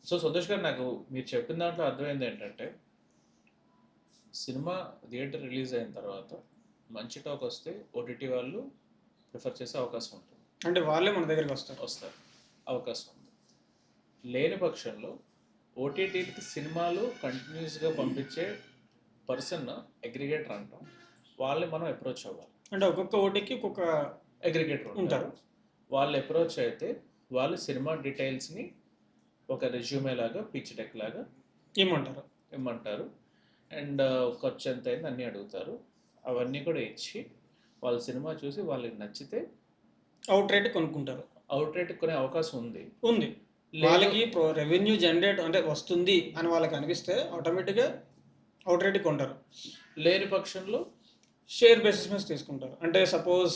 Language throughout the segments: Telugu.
సో సంతోష్ గారు, నాకు మీరు చెప్పిన దాంట్లో అర్థమైంది ఏంటంటే, సినిమా థియేటర్ రిలీజ్ అయిన తర్వాత మంచి టాక్ వస్తే ఓటీటీ వాళ్ళు ప్రిఫర్ చేసే అవకాశం ఉంటుంది. అంటే వాళ్ళే మన దగ్గరికి వస్తారు అవకాశం ఉంది. లేని పక్షంలో ఓటీటీకి సినిమాలు కంటిన్యూస్గా పంపించే పర్సన్ అగ్రిగేటర్ అంటాం, వాళ్ళని మనం అప్రోచ్ అవ్వాలి. అంటే ఒక్కొక్క ఓటీకి ఒక్కొక్క అగ్రిగేటర్ ఉంటారు. వాళ్ళు అప్రోచ్ అయితే వాళ్ళు సినిమా డీటెయిల్స్ని ఒక రెజ్యూమే లాగా, పిచ్ డెక్ లాగా ఇమ్మంటారు. అండ్ ఖర్చు ఎంత అయింది అన్నీ అడుగుతారు. అవన్నీ కూడా ఇచ్చి వాళ్ళ సినిమా చూసి వాళ్ళకి నచ్చితే అవుట్ రేట్ కొనుక్కుంటారు. అవుట్ రేట్ కొనే అవకాశం ఉంది. వాళ్ళకి రెవెన్యూ జనరేట్ అంటే వస్తుంది అని వాళ్ళకి అనిపిస్తే ఆటోమేటిక్గా అవుట్ రేట్ కొంటారు. లేని పక్షంలో షేర్ బేసిస్ మీద తీసుకుంటారు. అంటే సపోజ్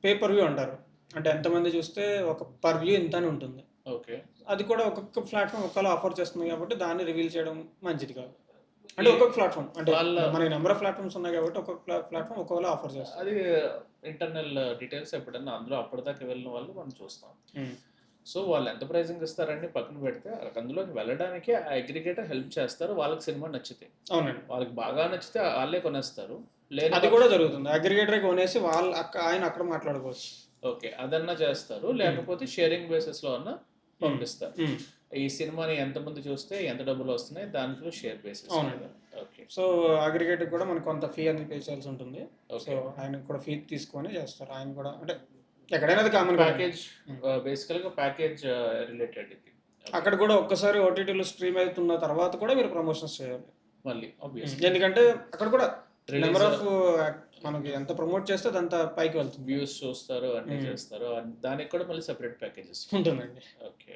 పేపర్ వ్యూ అంటారు, అంటే ఎంతమంది చూస్తే ఒక పర్ వ్యూ ఇంత అని ఉంటుంది. ఓకే, అది కూడా ఒక్కొక్క ప్లాట్ఫామ్ ఒకలా ఆఫర్ చేస్తుంది కాబట్టి దాన్ని రివీల్ చేయడం మంచిది కాదు. అంటే ఒక్కొక్క ప్లాట్ఫామ్ అంటే మనకి నెంబర్ ఆఫ్ ప్లాట్ఫామ్స్ ఉన్నాయి కాబట్టి ఒక్కొక్క ప్లాట్ఫామ్ ఒకవేళ ఆఫర్ చేస్తారు. అది ఇంటర్నల్ డీటెయిల్స్ ఎప్పుడన్నా అందులో అప్పటిదాకా వెళ్ళిన వాళ్ళు మనం చూస్తాం. సో వాళ్ళు ఎంత ప్రైజింగ్ ఇస్తారని పక్కన పెడితే అందులోకి వెళ్ళడానికి ఆ అగ్రిగేటర్ హెల్ప్ చేస్తారు. వాళ్ళకి సినిమా నచ్చితే, అవునండి, వాళ్ళకి బాగా నచ్చితే వాళ్ళే కొనేస్తారు. అది కూడా జరుగుతుంది. అగ్రిగేటర్ కొనేసి వాళ్ళు ఆయన అక్కడ మాట్లాడుకోవచ్చు. ఓకే, అదన్నా చేస్తారు. లేకపోతే షేరింగ్ బేసిస్ లో అన్నా పంపిస్తారు. ఈ సినిమాని ఎంతమంది చూస్తే ఎంత డబ్బులు వస్తున్నాయి దాంట్లో షేర్ బేసిస్. అవునండి. ఓకే, సో అగ్రిగేటర్ కూడా మనకు కొంత ఫీ అనేది పే చేయాల్సి ఉంటుంది. సో ఆయన కూడా ఫీ తీసుకొని చేస్తారు. ఆయన కూడా అంటే ఎక్కడైనా కామన్ ప్యాకేజ్, బేసికల్ గా ప్యాకేజ్ రిలేటెడ్. అక్కడ కూడా ఒక్కసారి ఓటీటీలో స్ట్రీమ్ అవుతున్న తర్వాత కూడా మీరు ప్రమోషన్స్ చేయాలి మళ్ళీ, ఎందుకంటే అక్కడ కూడా నెంబర్ ఆఫ్ మనకి ఎంత ప్రమోట్ చేస్తే అంత పైకి వెళ్తుంది. వ్యూస్ చూస్తారు, అన్ని చేస్తారు. దానికి కూడా మళ్ళీ సెపరేట్ ప్యాకేజెస్ ఉంటుందండి. ఓకే.